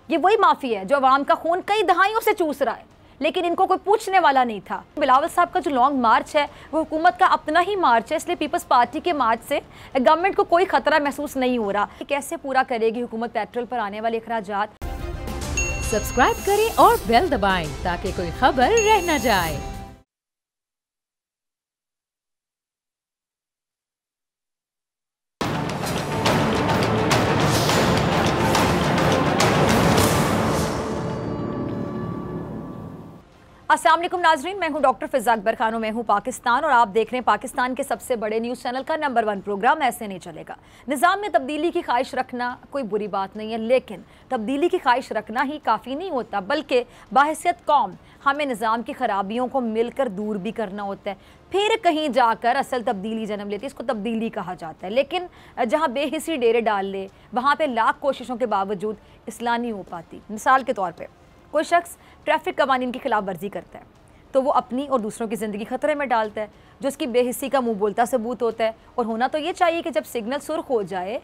ये वही माफिया है जो अवाम का खून कई दहाइयों से चूस रहा है, लेकिन इनको कोई पूछने वाला नहीं था। बिलावल साहब का जो लॉन्ग मार्च है वो हुकूमत का अपना ही मार्च है, इसलिए पीपल्स पार्टी के मार्च से गवर्नमेंट को कोई खतरा महसूस नहीं हो रहा। कैसे पूरा करेगी हुकूमत पेट्रोल पर आने वाले अखराजात। सब्सक्राइब करें और बेल दबाएं ताकि कोई खबर रह न जाए। अस्सलाम वालेकुम नाजरीन, मैं हूं डॉक्टर फिजा अकबर खान, मैं हूं पाकिस्तान और आप देख रहे हैं पाकिस्तान के सबसे बड़े न्यूज़ चैनल का नंबर 1 प्रोग्राम ऐसे नहीं चलेगा। निज़ाम में तब्दीली की ख्वाहिश रखना कोई बुरी बात नहीं है, लेकिन तब्दीली की ख्वाहिश रखना ही काफ़ी नहीं होता, बल्कि बाहैसियत कौम हमें निज़ाम की खराबियों को मिलकर दूर भी करना होता है, फिर कहीं जाकर असल तब्दीली जन्म लेती है। इसको तब्दीली कहा जाता है। लेकिन जहाँ बेहिसी डेरे डाल ले वहाँ पर लाख कोशिशों के बावजूद इसलाह नहीं हो पाती। मिसाल के तौर पर कोई शख्स ट्रैफिक कवानीन की खिलाफ वर्जी करता है तो वो अपनी और दूसरों की ज़िंदगी खतरे में डालता है, जो उसकी बेहिस्सी का मुंह बोलता सबूत होता है। और होना तो ये चाहिए कि जब सिग्नल सुर्ख हो जाए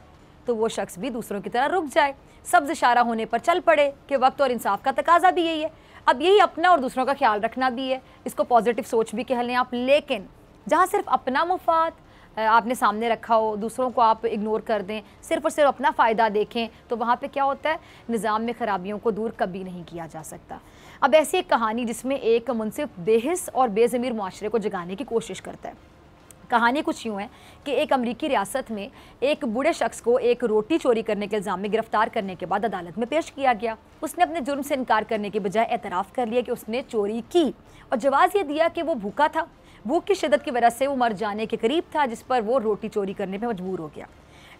तो वो शख्स भी दूसरों की तरह रुक जाए, सब्ज़ इशारा होने पर चल पड़े कि वक्त और इंसाफ का तकाजा भी यही है। अब यही अपना और दूसरों का ख्याल रखना भी है, इसको पॉजिटिव सोच भी कह लें आप। लेकिन जहाँ सिर्फ अपना मुफाद आपने सामने रखा हो, दूसरों को आप इग्नोर कर दें, सिर्फ और सिर्फ अपना फ़ायदा देखें, तो वहाँ पे क्या होता है, निज़ाम में ख़राबियों को दूर कभी नहीं किया जा सकता। अब ऐसी एक कहानी जिसमें एक मुनसिफ बेहिस और बेज़मीर मुआशरे को जगाने की कोशिश करता है। कहानी कुछ यूँ है कि एक अमरीकी रियासत में एक बूढ़े शख्स को एक रोटी चोरी करने के इल्ज़ाम में गिरफ्तार करने के बाद अदालत में पेश किया गया। उसने अपने जुर्म से इनकार करने के बजाय एतराफ़ कर लिया कि उसने चोरी की और जवाज़ ये दिया कि वो भूखा था, भूख की शिद्दत की वजह से वो मर जाने के करीब था, जिस पर वो रोटी चोरी करने पर मजबूर हो गया।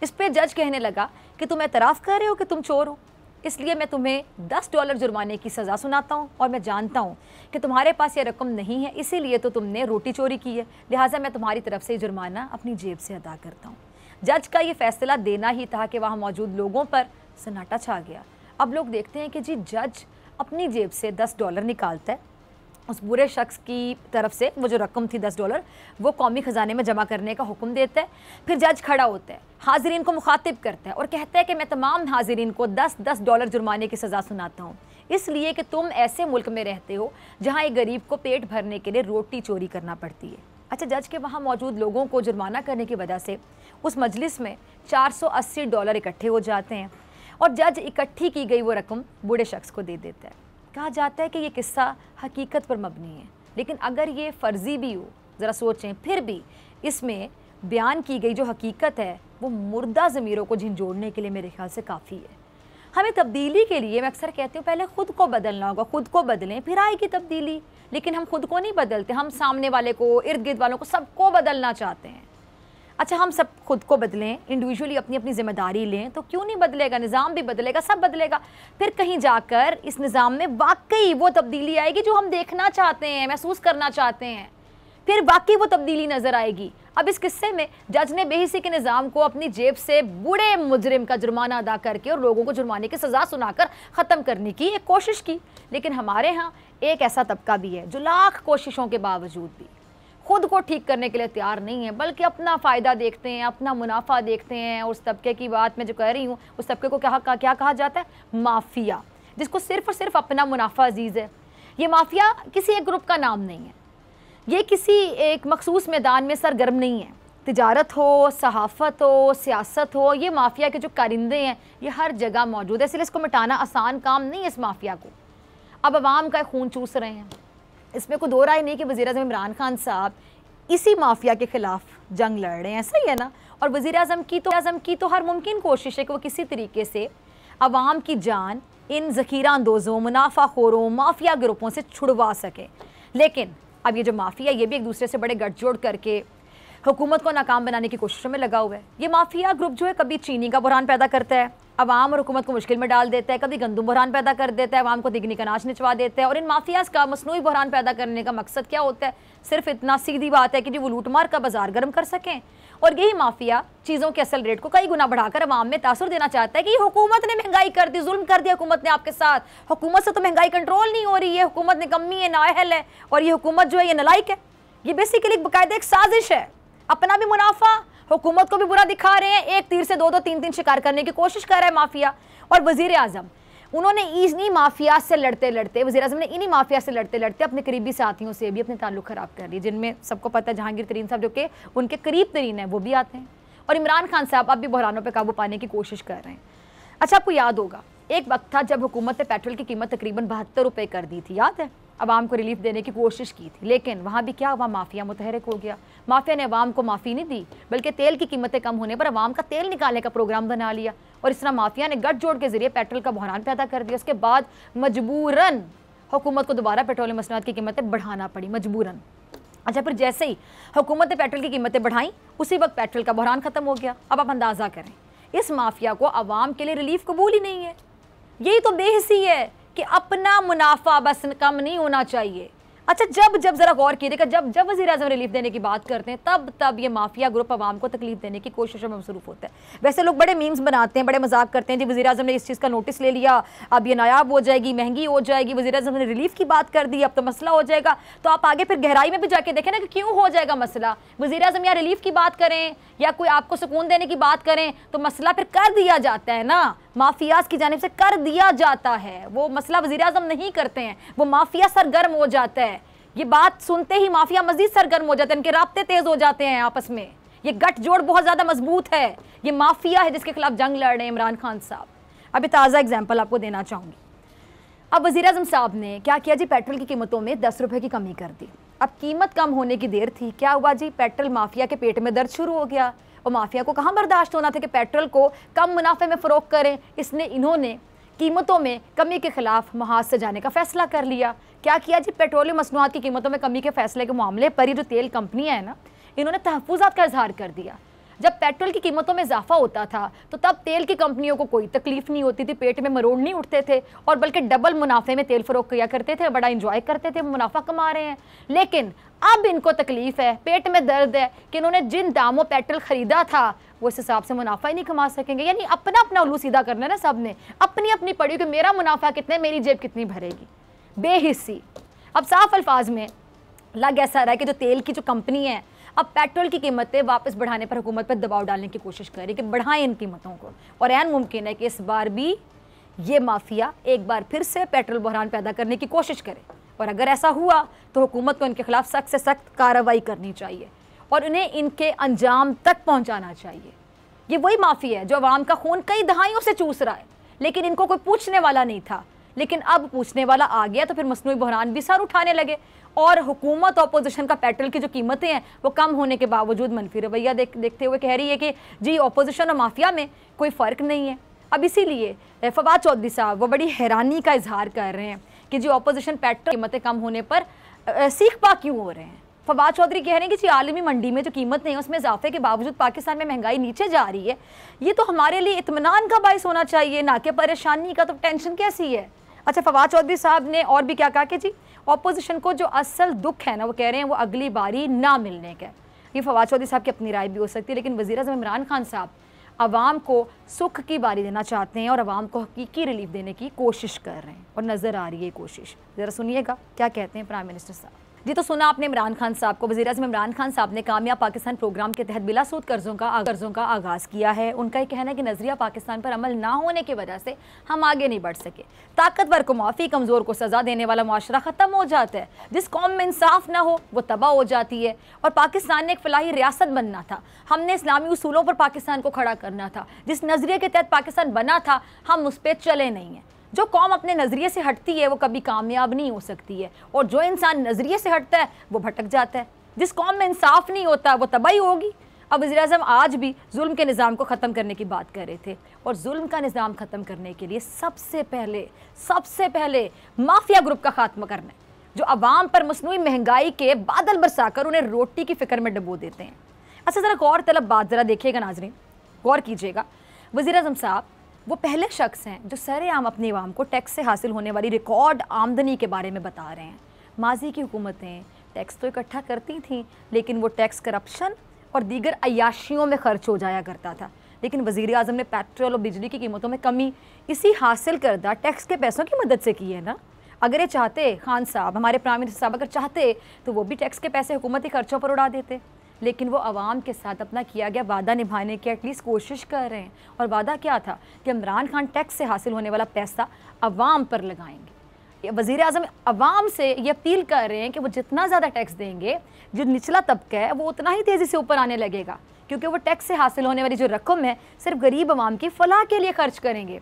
इस पर जज कहने लगा कि तुम एतराफ़ कर रहे हो कि तुम चोर हो, इसलिए मैं तुम्हें $10 जुर्माने की सज़ा सुनाता हूँ और मैं जानता हूँ कि तुम्हारे पास ये रकम नहीं है, इसीलिए तो तुमने रोटी चोरी की है, लिहाजा मैं तुम्हारी तरफ से जुर्माना अपनी जेब से अदा करता हूँ। जज का ये फैसला देना ही था कि वहाँ मौजूद लोगों पर सन्नाटा छा गया। अब लोग देखते हैं कि जी जज अपनी जेब से $10 निकालता है, उस बुरे शख्स की तरफ से वो जो रकम थी $10 वो कौमी ख़जाने में जमा करने का हुक्म देता है। फिर जज खड़ा होता है, हाजिरीन को मुखातिब करता है और कहता है कि मैं तमाम हाजिरीन को $10 जुर्माने की सज़ा सुनाता हूँ, इसलिए कि तुम ऐसे मुल्क में रहते हो जहाँ एक गरीब को पेट भरने के लिए रोटी चोरी करना पड़ती है। अच्छा, जज के वहाँ मौजूद लोगों को जुर्माना करने की वजह से उस मजलिस में $480 इकट्ठे हो जाते हैं और जज इकट्ठी की गई वो रकम बूढ़े शख्स को दे देता है। कहा जाता है कि ये किस्सा हकीकत पर मबनी है, लेकिन अगर ये फ़र्ज़ी भी हो, ज़रा सोचें, फिर भी इसमें बयान की गई जो हकीकत है वो मुर्दा ज़मीरों को झिंझोड़ने के लिए मेरे ख्याल से काफ़ी है। हमें तब्दीली के लिए, मैं अक्सर कहती हूँ, पहले ख़ुद को बदलना होगा, ख़ुद को बदलें फिर आएगी तब्दीली। लेकिन हम खुद को नहीं बदलते, हम सामने वाले को, इर्द गिर्द वालों को, सबको बदलना चाहते हैं। अच्छा, हम सब खुद को बदलें, इंडिविजुअली अपनी अपनी जिम्मेदारी लें, तो क्यों नहीं बदलेगा, निज़ाम भी बदलेगा, सब बदलेगा। फिर कहीं जाकर इस निज़ाम में वाकई वो तब्दीली आएगी जो हम देखना चाहते हैं, महसूस करना चाहते हैं, फिर वाकई वो तब्दीली नज़र आएगी। अब इस किस्से में जज ने बेहिसी के निज़ाम को अपनी जेब से बूढ़े मुजरिम का जुर्माना अदा करके और लोगों को जुर्माने की सज़ा सुनाकर ख़त्म करने की एक कोशिश की। लेकिन हमारे यहाँ एक ऐसा तबका भी है जो लाख कोशिशों के बावजूद भी खुद को ठीक करने के लिए तैयार नहीं है, बल्कि अपना फ़ायदा देखते हैं, अपना मुनाफा देखते हैं। उस तबके की बात मैं जो कह रही हूँ, उस तबके को क्या कहा जाता है, माफिया, जिसको सिर्फ और सिर्फ अपना मुनाफा अजीज़ है। ये माफिया किसी एक ग्रुप का नाम नहीं है, ये किसी एक मखसूस मैदान में सरगर्म नहीं है। तिजारत हो, सहाफ़त हो, सियासत हो, ये माफिया के जो कारिंदे हैं ये हर जगह मौजूद है, इसलिए इसको मिटाना आसान काम नहीं है। इस माफिया को अब अवाम का खून चूस रहे हैं, इसमें कोई दो राय नहीं कि वज़ीर-ए-आज़म इमरान खान साहब इसी माफिया के ख़िलाफ़ जंग लड़ रहे हैं, सही है ना। और वज़ीर-ए-आज़म की तो हर मुमकिन कोशिश है कि वो किसी तरीके से अवाम की जान इन ज़ख़ीरा अंदोज़ों, मुनाफाखोरों, माफिया ग्रुपों से छुड़वा सके। लेकिन अब ये जो माफिया, ये भी एक दूसरे से बड़े गठजोड़ करके हुकूमत को नाकाम बनाने की कोशिशों में लगा हुआ है। ये माफिया ग्रुप जो है कभी चीनी का बुरहान पैदा करता है, अवाम और हुकूमत को मुश्किल में डाल देता है, कभी गंदम बुरहान पैदा कर देता है, अवाम को दिगनी का अनाज निचवा देता है। और इन माफियाज़ का मसनूई बुरहान पैदा करने का मकसद क्या होता है, सिर्फ इतना सीधी बात है कि वो लूटमार का बाजार गर्म कर सकें। और यही माफिया चीज़ों के असल रेट को कई गुना बढ़ाकर अवाम में तासुर देना चाहता है कि हुकूमत ने महंगाई कर दी, जुल्म कर दिया हुकूमत ने आपके साथ, हुकूमत से तो महंगाई कंट्रोल नहीं हो रही है, हुकूमत निकम्मी है, नाअहल है, और ये हुकूमत जो है ये नालायक है। ये बेसिकली बाकायदा एक साजिश है, अपना भी मुनाफा, हुकूमत को भी बुरा दिखा रहे हैं, एक तीर से दो दो तीन तीन शिकार करने की कोशिश कर रहा है माफिया। और वज़ीर आज़म उन्होंने इन्हीं माफिया से लड़ते लड़ते, वज़ीर-ए-आज़म ने इन्हीं माफिया से लड़ते लड़ते अपने करीबी साथियों से भी अपने ताल्लुक ख़राब कर लिए, जिनमें सबको पता है जहांगीर तरीन साहब जो कि उनके करीब तरीन है वो भी आते हैं, और इमरान खान साहब अब भी बहरानों पर काबू पाने की कोशिश कर रहे हैं। अच्छा, आपको याद होगा एक वक्त था जब हुकूमत ने पेट्रोल की कीमत तकरीबन 72 रुपये कर दी थी, याद है, अवाम को रिलीफ देने की कोशिश की थी, लेकिन वहाँ भी क्या हुआ, माफिया मुतहरक हो गया। माफिया ने अवाम को माफ़ी नहीं दी, बल्कि तेल की कीमतें कम होने पर अवाम का तेल निकालने का प्रोग्राम बना लिया, और इस तरह माफिया ने गठजोड़ के जरिए पेट्रोल का बहरान पैदा कर दिया। उसके बाद मजबूरन हुकूमत को दोबारा पेट्रोलियम मसनूआत की कीमतें बढ़ाना पड़ी, मजबूरन। अच्छा, फिर जैसे ही हुकूमत ने पेट्रोल की कीमतें बढ़ाई, उसी वक्त पेट्रोल का बहरान ख़त्म हो गया। अब आप अंदाज़ा करें, इस माफिया को अवाम के लिए रिलीफ कबूल ही नहीं है। यही तो बेहिसी है कि अपना मुनाफा बस कम नहीं होना चाहिए। अच्छा, जब जब ज़रा गौर कीजिएगा, जब जब वज़ीर-ए-आज़म रिलीफ देने की बात करते हैं, तब तब ये माफिया ग्रुप अवाम को तकलीफ देने की कोशिशों में मसरूफ़ होता है। वैसे लोग बड़े मीम्स बनाते हैं, बड़े मजाक करते हैं, जी वज़ीर-ए-आज़म ने इस चीज़ का नोटिस ले लिया, अब ये नायाब हो जाएगी, महंगी हो जाएगी, वज़ीर-ए-आज़म ने रिलीफ की बात कर दी, अब तो मसला हो जाएगा। तो आप आगे फिर गहराई में भी जाके देखें ना कि क्यों हो जाएगा मसला। वज़ीर-ए-आज़म या रिलीफ की बात करें या कोई आपको सुकून देने की बात करें तो मसला फिर कर दिया जाता है ना, माफियाज की जानिब से कर दिया जाता है। वो मसला वज़ीर-ए-आज़म नहीं करते हैं, वो माफिया सरगर्म हो जाता है। ये बात सुनते ही माफिया मजीद सरगर्म हो जाते हैं, इनके राब्ते तेज हो जाते हैं आपस में। ये गठजोड़ बहुत ज्यादा मजबूत है, ये माफिया है जिसके खिलाफ जंग लड़ रहे हैं इमरान खान साहब। अभी ताज़ा एग्जाम्पल आपको देना चाहूँगी। अब वज़ीर-ए-आज़म साहब ने क्या किया जी, पेट्रोल की कीमतों में 10 रुपये की कमी कर दी। अब कीमत कम होने की देर थी, क्या हुआ जी, पेट्रोल माफिया के पेट में दर्द शुरू हो गया। और माफिया को कहाँ बर्दाश्त होना था कि पेट्रोल को कम मुनाफे में फ़रोख्त करें, इसने इन्होंने कीमतों में कमी के खिलाफ महाज से जाने का फैसला कर लिया। क्या किया जी, पेट्रोलियम मसनूआत की कीमतों में कमी के फैसले के मामले पर ही जो तेल कंपनियां हैं ना, इन्होंने तहफ़्फ़ुज़ात का इजहार कर दिया। जब पेट्रोल की कीमतों में इजाफा होता था तो तब तेल की कंपनियों को कोई तकलीफ नहीं होती थी, पेट में मरोड़ नहीं उठते थे, और बल्कि डबल मुनाफे में तेल फरोख्त किया करते थे, बड़ा इंजॉय करते थे, मुनाफा कमा रहे हैं। लेकिन अब इनको तकलीफ है, पेट में दर्द है कि इन्होंने जिन दामों पेट्रोल खरीदा था वो इस हिसाब से मुनाफा ही नहीं कमा सकेंगे। यानी अपना अपना उल्लू सीधा करना है ना, सब ने अपनी अपनी पड़ी कि मेरा मुनाफा कितने, मेरी जेब कितनी भरेगी, बेहिस्सी। अब साफ अल्फाज में लग ऐसा रहा है कि जो तेल की जो कंपनी है अब पेट्रोल की कीमतें वापस बढ़ाने पर हुकूमत पर दबाव डालने की कोशिश कर रही है कि बढ़ाएं इन कीमतों को, और ऐन मुमकिन है कि इस बार भी ये माफिया एक बार फिर से पेट्रोल बहरान पैदा करने की कोशिश करे। और अगर ऐसा हुआ तो हुकूमत को इनके खिलाफ सख्त से सख्त कार्रवाई करनी चाहिए और उन्हें इनके अंजाम तक पहुँचाना चाहिए। ये वही माफिया है जो अवाम का खून कई दहाइयों से चूस रहा है, लेकिन इनको कोई पूछने वाला नहीं था, लेकिन अब पूछने वाला आ गया तो फिर मसनूई बहरान भी सर उठाने लगे। और हुकूमत ऑपोजिशन का पेट्रोल की जो कीमतें हैं वो कम होने के बावजूद मनफी रवैया देखते हुए कह रही है कि जी ऑपोजिशन और माफिया में कोई फ़र्क नहीं है। अब इसीलिए फवाद चौधरी साहब वो बड़ी हैरानी का इजहार कर रहे हैं कि जी ऑपोजिशन पेट्रोल कीमतें कम होने पर सीख पा क्यों हो रहे हैं। फवाद चौधरी कह रहे हैं कि जी आलमी मंडी में जो कीमतें हैं उसमें इजाफे के बावजूद पाकिस्तान में महंगाई नीचे जा रही है, ये तो हमारे लिए इत्मीनान का बाइस होना चाहिए, ना कि परेशानी का। तो टेंशन कैसी है। अच्छा, फवाद चौधरी साहब ने और भी क्या कहा कि जी ऑपोजिशन को जो असल दुख है ना, वो कह रहे हैं वो अगली बारी ना मिलने का। ये फवाद चौधरी साहब की अपनी राय भी हो सकती है, लेकिन वज़ीर-ए-आज़म इमरान खान साहब आवाम को सुख की बारी देना चाहते हैं और आवाम को हकीकी रिलीफ देने की कोशिश कर रहे हैं, और नज़र आ रही है कोशिश। ज़रा सुनिएगा क्या कहते हैं प्राइम मिनिस्टर साहब। जी, तो सुना आपने इमरान खान साहब को। वज़ीर-ए-आज़म इमरान खान साहब ने कामयाब पाकिस्तान प्रोग्राम के तहत बिलासूद कर्ज़ों का आगाज़ किया है। उनका ये कहना है कि नज़रिया पाकिस्तान पर अमल ना होने की वजह से हम आगे नहीं बढ़ सके। ताकतवर को माफ़ी, कमज़ोर को सज़ा देने वाला मुआशरा ख़त्म हो जाता है। जिस कौम में इंसाफ ना हो वो तबाह हो जाती है। और पाकिस्तान ने एक फ़लाही रियासत बनना था, हमने इस्लामी उसूलों पर पाकिस्तान को खड़ा करना था। जिस नज़रिए के तहत पाकिस्तान बना था हम उस पर चले नहीं हैं। जो कौम अपने नज़रिए से हटती है वो कभी कामयाब नहीं हो सकती है, और जो इंसान नज़रिए से हटता है वो भटक जाता है। जिस कौम में इंसाफ नहीं होता वो तबाही होगी। अब वज़ीर-ए-आज़म आज भी जुल्म के निज़ाम को ख़त्म करने की बात कर रहे थे, और जुल्म का निज़ाम ख़त्म करने के लिए सबसे पहले माफिया ग्रुप का खात्मा करना है, जो अवाम पर मसनूई महंगाई के बादल बरसाकर उन्हें रोटी की फ़िक्र में डबो देते हैं। अच्छा, ज़रा गौर तलब बात ज़रा देखिएगा नाज़रीन, गौर कीजिएगा। वज़ीर-ए-आज़म साहब वो पहले शख्स हैं जो सरेआम अपनी आवाम को टैक्स से हासिल होने वाली रिकॉर्ड आमदनी के बारे में बता रहे हैं। माजी की हुकूमतें टैक्स तो इकट्ठा करती थीं, लेकिन वो टैक्स करप्शन और दीगर अय्याशियों में खर्च हो जाया करता था। लेकिन वज़ीर-ए-आज़म ने पेट्रोल और बिजली की कीमतों में कमी इसी हासिल करदा टैक्स के पैसों की मदद से की है ना। अगर ये चाहते खान साहब, हमारे प्राइम मिनिस्टर साहब अगर चाहते तो वो भी टैक्स के पैसे हुकूमती खर्चों पर उड़ा देते। लेकिन वो आवाम के साथ अपना किया गया वादा निभाने की एटलीस्ट कोशिश कर रहे हैं। और वादा क्या था कि इमरान खान टैक्स से हासिल होने वाला पैसा आवाम पर लगाएंगे। वज़ीर आज़म आवाम से ये अपील कर रहे हैं कि वो जितना ज़्यादा टैक्स देंगे, जो निचला तबका है वो उतना ही तेज़ी से ऊपर आने लगेगा, क्योंकि वो टैक्स से हासिल होने वाली जो रकम है सिर्फ गरीब आवाम की फलाह के लिए खर्च करेंगे।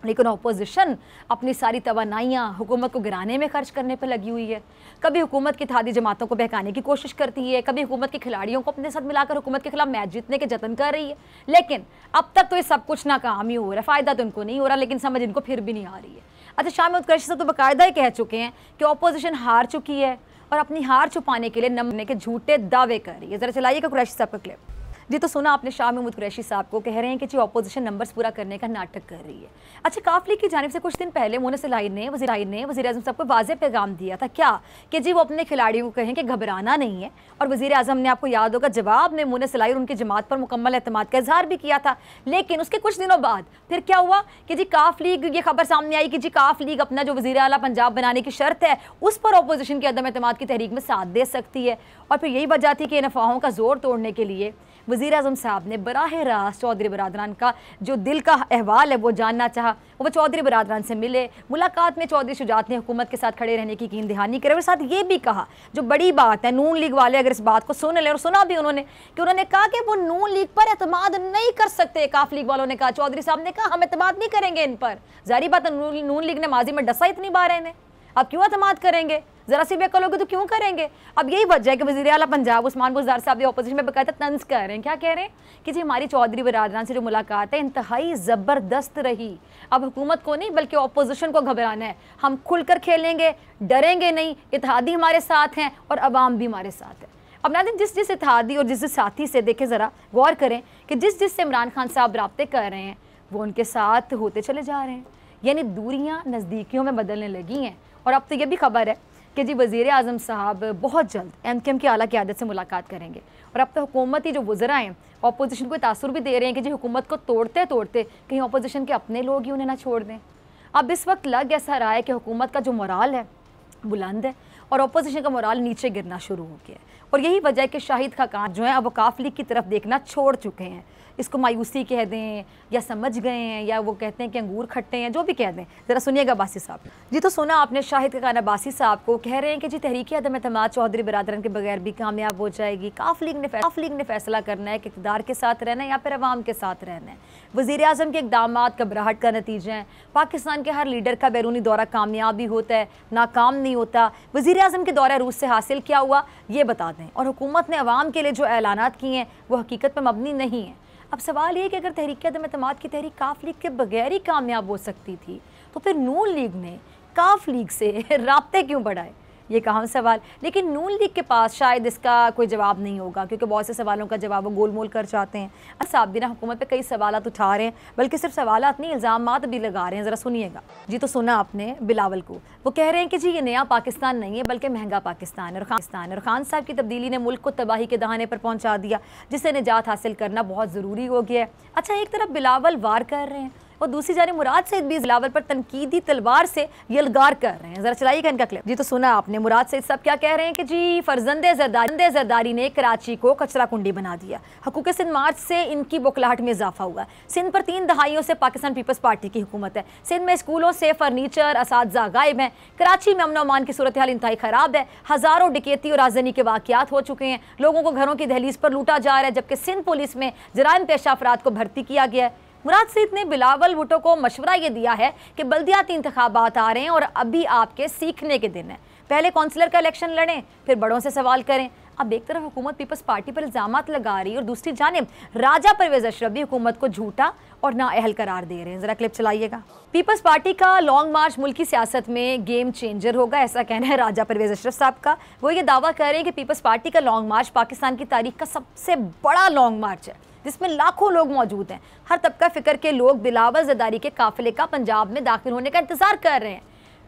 लेकिन अपोजिशन अपनी सारी तवानाइयाँ हुकूमत को गिराने में खर्च करने पर लगी हुई है। कभी हुकूमत की इत्तेहादी जमातों को बहकाने की कोशिश करती है, कभी हुकूमत के खिलाड़ियों को अपने साथ मिलाकर हुकूमत के खिलाफ मैच जीतने के जतन कर रही है। लेकिन अब तक तो ये सब कुछ नाकाम ही हो रहा है, फ़ायदा तो उनको नहीं हो रहा, लेकिन समझ इनको फिर भी नहीं आ रही है। अच्छा, शाह महमूद कुरैशी साहब तो बाकायदा ही कह चुके हैं कि अपोजिशन हार चुकी है और अपनी हार छुपाने के लिए नमने के झूठे दावे कर रही है। ज़रा चलाइएगा कुरैशी साहब का क्लिप। जी, तो सुना आपने शाह महमूद कुरैशी साहब को कह रहे हैं कि जी अपोजिशन नंबर्स पूरा करने का नाटक कर रही है। अच्छा, काफ लीग की जानिब से कुछ दिन पहले मुनस्सिर ने वज़ीर आज़म साहब को वाज़ेह पैगाम दिया था क्या कि जी वो अपने खिलाड़ियों को कहें कि घबराना नहीं है। और वज़ीर आज़म ने, आपको याद होगा, जवाब में मुनस्सिर और उनकी जमात पर मुकम्मल एतमाद का इजहार भी किया था। लेकिन उसके कुछ दिनों बाद फिर क्या हुआ कि जी काफ लीग, ये खबर सामने आई कि जी काफ लीग अपना जो वज़ीर आला पंजाब बनाने की शर्त है उस पर अपोजिशन की अदम एतमाद की तहरीक में साथ दे सकती है। और फिर यही वजह थी कि इन अफवाहों का जोर तोड़ने के लिए वज़ीर आज़म साहब ने बराह रास्त चौधरी बरादरान का जो दिल का अहवाल है वो जानना चाहा। वो चौधरी बरादरान से मिले। मुलाकात में चौधरी शुजात ने हुकूमत के साथ खड़े रहने की यकीन दहानी करे और साथ ये भी कहा, जो बड़ी बात है, नून लीग वाले अगर इस बात को सुन लें, और सुना भी उन्होंने, कि उन्होंने कहा कि वो नून लीग पर एतमाद नहीं कर सकते। काफ लीग वालों ने कहा, चौधरी साहब ने कहा, हम एतमाद नहीं करेंगे इन पर। जारी बात है, नून लीग ने माजी में डसा इतनी बार है इन्हें, अब क्यों एतमाद करेंगे? जरा सी बेकल होगी तो क्यों करेंगे? अब यही वजह है कि वज़ीर आला पंजाब उस्मान बुज़दार साहब भी अपोजिशन में बकायदा तंज कर रहे हैं। क्या कह रहे हैं कि जी हमारी चौधरी बरादरान से जो मुलाकात है इंतहाई ज़बरदस्त रही। अब हुकूमत को नहीं बल्कि अपोजिशन को घबराना है। हम खुलकर खेलेंगे, डरेंगे नहीं, इत्तेहादी हमारे साथ हैं और अवाम भी हमारे साथ है। अब नाज़रीन, जिस इत्तेहादी और जिस साथी से देखें, ज़रा गौर करें कि जिस से इमरान खान साहब राब्ते कर रहे हैं वो उनके साथ होते चले जा रहे हैं, यानी दूरियाँ नज़दीकियों में बदलने लगी हैं। और अब तो ये भी खबर है कि जी वज़ीर आज़म साहब बहुत जल्द MKM की आला क़यादत से मुलाकात करेंगे। और अब तो हुकूमती जो वज़रा हैं अपोजिशन को तासुर भी दे रहे हैं कि जी हुकूमत को तोड़ते तोड़ते कहीं अपोजिशन के अपने लोग ही उन्हें ना छोड़ दें। अब इस वक्त लग ऐसा रहा है कि हुकूमत का जो मोराल है बुलंद है और अपोजिशन का मोराल नीचे गिरना शुरू हो गया है। और यही वजह है कि शाहिद खाकान जो है अब काफ लीग की तरफ देखना छोड़ चुके हैं। इसको मायूसी कह दें या समझ गए हैं या वो कहते हैं कि अंगूर खट्टे हैं, जो भी कह दें। ज़रा सुनिएगा अब्बासी साहब। जी, तो सुना आपने शाहिद खाकान अब्बासी साहब को कह रहे हैं कि जी तहरीक अदम एतमाद चौधरी बरादरान के बगैर भी कामयाब हो जाएगी। काफ लीग ने फैसला करना है कि इक़्तिदार के साथ रहना है या फिर अवाम के साथ रहना है। वज़ीर आज़म के इक़दामात घबराहट का नतीजा है। पाकिस्तान के हर लीडर का बैरूनी दौरा कामयाब भी होता है, नाकाम नहीं होता। वज़ीर आज़म के दौरा रूस से हासिल क्या हुआ ये बता दें। और हुकूमत ने अवाम के लिए जो ऐलानात किए हैं वो हकीकत पर मबनी नहीं है। अब सवाल ये कि अगर तहरीक अदम एतमाद की तहरीक काफ लीग के बगैर ही कामयाब हो सकती थी तो फिर नून लीग ने काफ लीग से राब्ते क्यों बढ़ाए? ये कहाँ सवाल। लेकिन नून लीग के पास शायद इसका कोई जवाब नहीं होगा, क्योंकि बहुत से सवालों का जवाब वो गोल मोल कर जाते हैं। साहब भी ना हुकूमत पे कई सवालात उठा रहे हैं, बल्कि सिर्फ सवालात नहीं इल्ज़ामात भी लगा रहे हैं। ज़रा सुनिएगा। जी, तो सुना आपने बिलावल को, वो कह रहे हैं कि जी ये नया पाकिस्तान नहीं है बल्कि महंगा पाकिस्तान है। और खान साहब की तब्दीली ने मुल्क को तबाही के दहाने पर पहुँचा दिया, जिससे निजात हासिल करना बहुत ज़रूरी हो गया है। अच्छा, एक तरफ बिलावल वार कर रहे हैं और दूसरी जानिब मुराद सईद भी बिलावल पर तनकीदी तलवार से यलगार कर रहे हैं। जरा चलाइएगा इनका क्लिप। जी, तो सुना आपने मुराद सईद साहब क्या कह रहे हैं कि जी फरजंदे जरदारी ने कराची को कचरा कुंडी बना दिया। हुकूक सिंध मार्च से इनकी बुखलाहट में इजाफा हुआ। सिंध पर 3 दहाइयों से पाकिस्तान पीपल्स पार्टी की हुकूमत है। सिंध में स्कूलों से फर्नीचर असातिज़ा गायब हैं। कराची में अमन अमान की सूरत हाल इंतहाई ख़राब है। हज़ारों डकैती और आज़नी के वाक़यात हो चुके हैं। लोगों को घरों की दहलीज पर लूटा जा रहा है, जबकि सिंध पुलिस में जराइम पेशा अफराद को भर्ती किया गया है। मुराद सईद ने बिलावल भुट्टो को मशवरा ये दिया है कि बल्दियाती इंतखाबात आ रहे हैं और अभी आपके सीखने के दिन है। पहले कौंसलर का इलेक्शन लड़ें, फिर बड़ों से सवाल करें। अब एक तरफ हुकूमत पीपल्स पार्टी पर इल्ज़ामात लगा रही है और दूसरी जानिब राजा परवेज़ अशरफ भी हुकूमत को झूठा और नाअहल करार दे रहे हैं। ज़रा क्लिप चलाइएगा। पीपल्स पार्टी का लॉन्ग मार्च मुल्की सियासत में गेम चेंजर होगा, ऐसा कहना है राजा परवेज़ अशरफ साहब का। वो ये दावा कर रहे हैं कि पीपल्स पार्टी का लॉन्ग मार्च पाकिस्तान की तारीख का सबसे बड़ा लॉन्ग मार्च है, जिसमें लाखों लोग मौजूद हैं। हर तबका फ़िक्र के लोग बिलावल ज़रदारी के काफ़िले का पंजाब में दाखिल होने का इंतज़ार कर रहे हैं।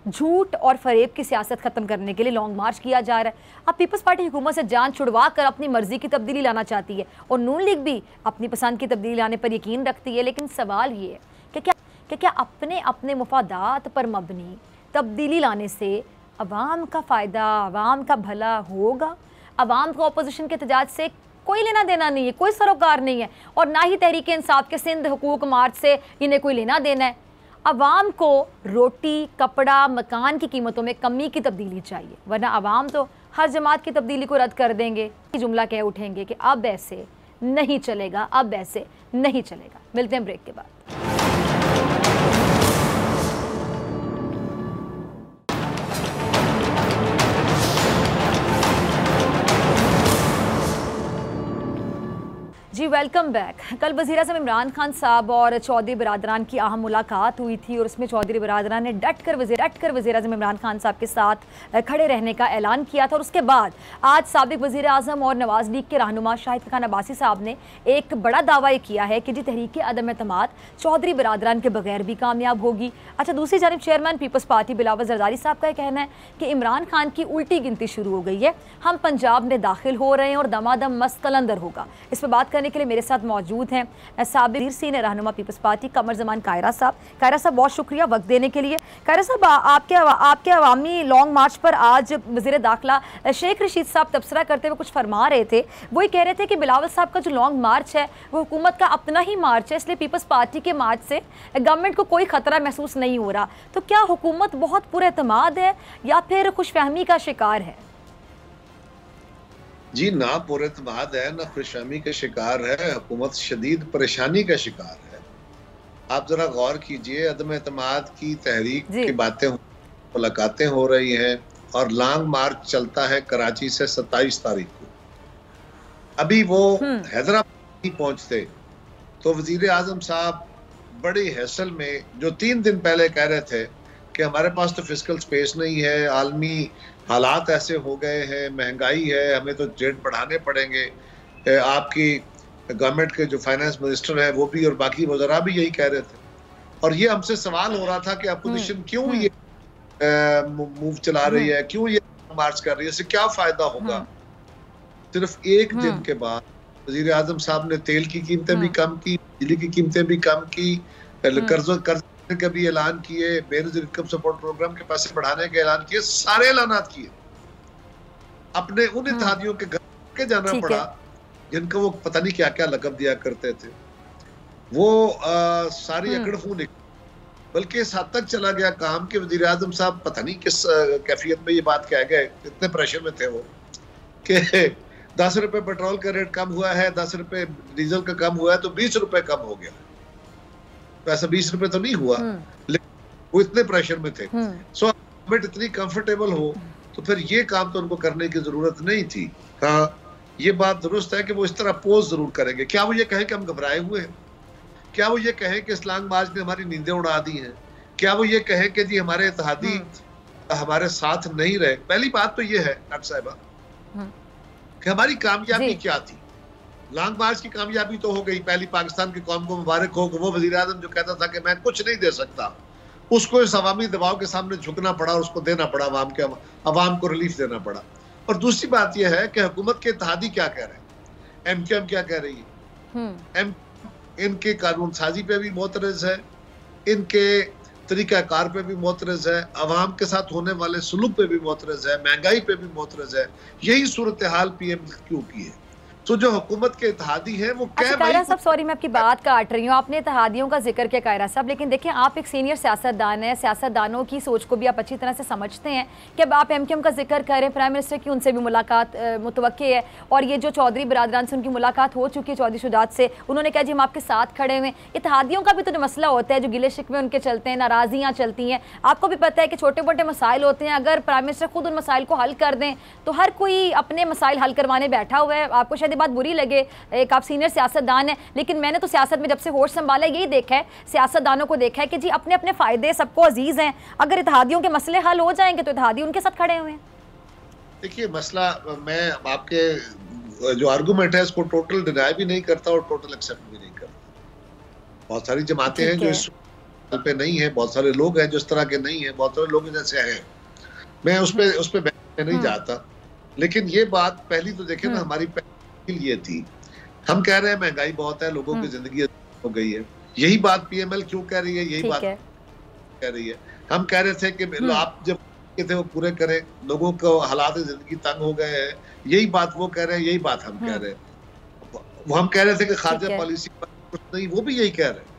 झूठ और फरेब की सियासत ख़त्म करने के लिए लॉन्ग मार्च किया जा रहा है। अब पीपल्स पार्टी हुकूमत से जान छुड़वा कर अपनी मर्जी की तब्दीली लाना चाहती है और नून लीग भी अपनी पसंद की तब्दीली लाने पर यकीन रखती है। लेकिन सवाल ये है कि क्या अपने अपने मुफादात पर मबनी तब्दीली लाने से अवाम का फ़ायदा, अवाम का भला होगा? अवाम को अपोजिशन के एहतजाज से कोई लेना देना नहीं है, कोई सरोकार नहीं है, और ना ही तहरीक इंसाफ के सिंध हुकूक मार्च से इन्हें कोई लेना देना है। अवाम को रोटी, कपड़ा, मकान की कीमतों में कमी की तब्दीली चाहिए, वरना अवाम तो हर जमात की तब्दीली को रद्द कर देंगे, जुमला कह उठेंगे कि अब ऐसे नहीं चलेगा, अब ऐसे नहीं चलेगा। मिलते हैं ब्रेक के बाद। जी वेलकम बैक। कल वज़ीर-ए-आज़म इमरान खान साहब और चौधरी बिरादरान की अहम मुलाकात हुई थी और उसमें चौधरी बिरादरान ने डट कर वज़ीर-ए-आज़म इमरान खान साहब के साथ खड़े रहने का ऐलान किया था। और उसके बाद आज साबिक़ वज़ीर-ए-आज़म और नवाज़ लीग के रहनुमा शाहिद खान अब्बासी साहब ने एक बड़ा दावा ये किया है कि जी तहरीक अदम एतमाद चौधरी बिरादरान के बगैर भी कामयाब होगी। अच्छा, दूसरी जानिब चेयरमैन पीपल्स पार्टी बिलावल ज़रदारी साहब का कहना है कि इमरान खान की उल्टी गिनती शुरू हो गई है, हम पंजाब में दाखिल हो रहे हैं और दमादम मस्त कलंदर होगा। इस पर बात करने के लिए मेरे साथ मौजूद हैं साबिक़ सीनियर रहनुमा पीपल्स पार्टी कमर ज़मान कायरा साहब। कायरा साहब, बहुत शुक्रिया वक्त देने के लिए। कायरा साहब, आपके अवामी लॉन्ग मार्च पर आज वज़ीर दाखिला शेख रशीद साहब तबसरा करते हुए कुछ फरमा रहे थे। वो ये कह रहे थे कि बिलावल साहब का जो लॉन्ग मार्च है वो हुकूमत का अपना ही मार्च है, इसलिए पीपल्स पार्टी के मार्च से गवर्नमेंट को कोई खतरा महसूस नहीं हो रहा। तो क्या हुकूमत बहुत पुरएतमाद है या फिर खुशफहमी का शिकार है? जी, ना पुरएतमाद है, ना खुशफहमी का शिकार है, हुकूमत शदीद परेशानी का शिकार है। आप जरा गौर कीजिए, अदम एतमाद की तहरीक की बातें, मुलाकातें हो रही हैं और लॉन्ग मार्च चलता है कराची से 27 तारीख को। अभी वो हैदराबाद नहीं पहुंचते तो वजीर आजम साहब बड़ी हैसल में, जो 3 दिन पहले कह रहे थे कि हमारे पास तो फिजिकल स्पेस नहीं है, आलमी हालात ऐसे हो गए हैं, महंगाई है, हमें तो रेट बढ़ाने पड़ेंगे। आपकी गवर्नमेंट के जो फाइनेंस मिनिस्टर है वो भी और बाकी वज़रा भी यही कह रहे थे। और ये हमसे सवाल हो रहा था कि अपोजिशन क्यों ये मूव चला रही है, क्यों ये मार्च कर रही है, इससे क्या फायदा होगा। सिर्फ एक दिन के बाद वज़ीर आज़म साहब ने तेल की कीमतें भी कम की, बिजली की कीमतें भी कम की, कर्ज का भी ऐलान किए, बेरोजगार इनकम सपोर्ट प्रोग्राम के पैसे बढ़ाने के ऐलान किए, सारे ऐलानात किए। अपने उन इत्तेहादियों के घर के जाना पड़ा जिनको वो पता नहीं क्या क्या लक़ब दिया करते थे। वो सारी अकड़ निकली। बल्कि इस हद तक चला गया काम कि वज़ीर आज़म साहब पता नहीं किस कैफियत में ये बात कह गए, इतने प्रेशर में थे वो कि 10 रुपए पेट्रोल का रेट कम हुआ है, 10 रुपए डीजल का कम हुआ है, तो 20 रुपए कम हो गया। ऐसा 20 रुपए तो नहीं हुआ, लेकिन वो इतने प्रेशर में थे। सो गवर्नमेंट इतनी कंफर्टेबल हो तो फिर ये काम तो उनको करने की जरूरत नहीं थी। हाँ, ये बात दुरुस्त है कि वो इस तरह पोज जरूर करेंगे। क्या वो ये कहें कि हम घबराए हुए हैं? क्या वो ये कहें कि इस्लाम बाज ने हमारी नींदें उड़ा दी हैं? क्या वो ये कहें कि जी हमारे इत्तेहादी हमारे साथ नहीं रहे? पहली बात तो ये है डॉक्टर साहिबा कि हमारी कामयाबी क्या थी। लॉन्ग मार्च की कामयाबी तो हो गई, पहली पाकिस्तान की कौम को मुबारक हो कि वो वज़ीर आज़म जो कहता था कि मैं कुछ नहीं दे सकता, उसको इस अवामी दबाव के सामने झुकना पड़ा और उसको देना पड़ा, अवाम को रिलीफ देना पड़ा। और दूसरी बात यह है कि हुकूमत के इत्तेहादी क्या कह रहे हैं, एमक्यूएम क्या कह रही है। इनके कानून साजी पे भी मोतरज़ है, इनके तरीक़ाकार पे भी मोतरज़ है, अवाम के साथ होने वाले सुलूक पे भी मोतरज़ है, महंगाई पे भी मोतरज़ है। यही सूरत हाल PMQ की है। तो जो हुकूमत के इत्तेहादी हैं वो क्या कायरा साहब, सॉरी मैं आपकी बात काट रही हूँ, आपने इत्तेहादियों का जिक्र किया कायरा साहब, लेकिन देखिए आप एक सीनियर सियासतदान हैं, सियासतदानों की सोच को भी आप अच्छी तरह से समझते हैं कि अब आप MQM का जिक्र करें, प्राइम मिनिस्टर की उनसे भी मुलाकात मुतवक्की है, और ये जो चौधरी बिरादरान से उनकी मुलाकात हो चुकी है चौधरी शुजात से, उन्होंने कहा जी हम आपके साथ खड़े हुए। इत्तेहादियों का भी तो मसला होता है, जो गिले शिकवे उनके चलते हैं, नाराज़ियाँ चलती हैं, आपको भी पता है कि छोटे मोटे मसाइल होते हैं, अगर प्राइम मिनिस्टर खुद उन मसाइल को हल कर दें तो हर कोई अपने मसाइल हल करवाने बैठा हुआ है। आपको शायद ये बात बुरी लगे, एक आप सीनियर सियासतदान हैं, लेकिन मैंने तो सियासत में जब से होश संभाला यही देखा है, सियासतदानों को देखा है कि जी अपने अपने फायदे सबको अजीज हैं, अगर इत्तेहादियों के मसले हल हो जाएंगे तो इत्तेहादी उनके साथ खड़े हुए हैं। देखिए मसला, मैं आपके जो आर्गुमेंट है इसको टोटल डिनाई भी नहीं करता और टोटल एक्सेप्ट भी नहीं करता। बहुत सारी जमातें हैं जो इस पे नहीं है, बहुत सारे लोग हैं जो इस तरह के नहीं है, बहुत सारे लोग जैसे हैं, मैं उस पे नहीं जाता। लेकिन ये बात पहली तो देखे ना, हमारी पहली ये थी, हम कह रहे हैं महंगाई बहुत है, लोगों की जिंदगी हो गई है, यही बात PML क्यों कह रही है, यही बात कह रही है। हम कह रहे थे कि आप जब थे वो पूरे करें, लोगों को हालात जिंदगी तंग हो गए हैं, यही बात वो कह रहे हैं, यही बात हम कह रहे हैं। वो हम कह रहे थे कि खारजा पॉलिसी पर कुछ नहीं, वो भी यही कह रहे हैं।